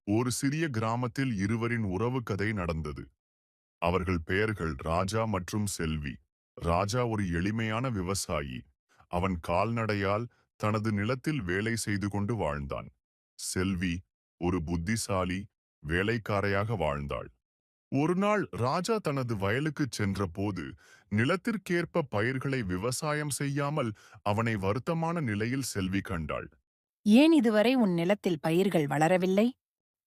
ஒரு சிறிய கிராமத்தில் இருவரின் உறவு கதை நடந்தது. அவர்கள் பெயர்கள் ராஜா மற்றும் செல்வி. ராஜா ஒரு எளிமையான விவசாயி. அவன் கால்நடையால் தனது நிலத்தில் வேலை செய்து கொண்டு வாழ்ந்தான். செல்வி ஒரு புத்திசாலி வேலைக்காரையாக வாழ்ந்தாள். ஒரு நாள் ராஜா தனது வயலுக்குச் சென்றபோது நிலத்திற்கேற்ப பயிர்களை விவசாயம் செய்யாமல் அவனை வருத்தமான நிலையில் செல்வி கண்டாள். ஏன் இதுவரை உன் நிலத்தில் பயிர்கள் வளரவில்லை?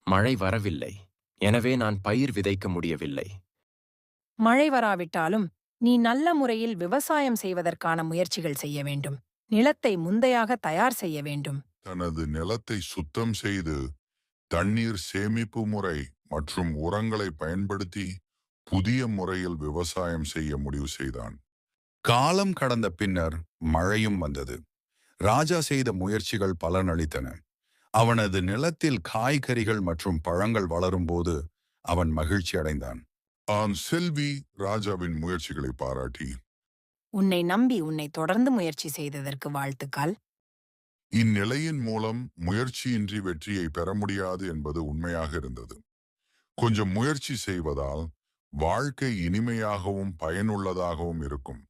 மழை வரவில்லை. எனவே நான் பயிர் விதைக்க முடியவில்லை. மழை வராவிட்டாலும் நீ நல்ல முறையில் விவசாயம் செய்வதற்கான முயற்சிகள் செய்ய வேண்டும். நிலத்தை முந்தையாக தயார் செய்ய வேண்டும். தனது நிலத்தை சுத்தம் செய்து தண்ணீர் சேமிப்பு முறை மற்றும் உரங்களை பயன்படுத்தி புதிய முறையில் விவசாயம் செய்ய முடிவு செய்தான். காலம் கடந்த பின்னர் மழையும் வந்தது. ராஜா செய்த முயற்சிகள் பலனளித்தன. அவனது நிலத்தில் காய்கறிகள் மற்றும் பழங்கள் வளரும்போது அவன் மகிழ்ச்சி அடைந்தான். செல்வி ராஜாவின் முயற்சிகளை பாராட்டி, உன்னை நம்பி உன்னை தொடர்ந்து முயற்சி செய்ததற்கு வாழ்த்துக்கள். இந்நிலையின் மூலம் முயற்சியின்றி வெற்றியை பெற முடியாது என்பது உண்மையாக இருந்தது. கொஞ்சம் முயற்சி செய்வதால் வாழ்க்கை இனிமையாகவும் பயனுள்ளதாகவும் இருக்கும்.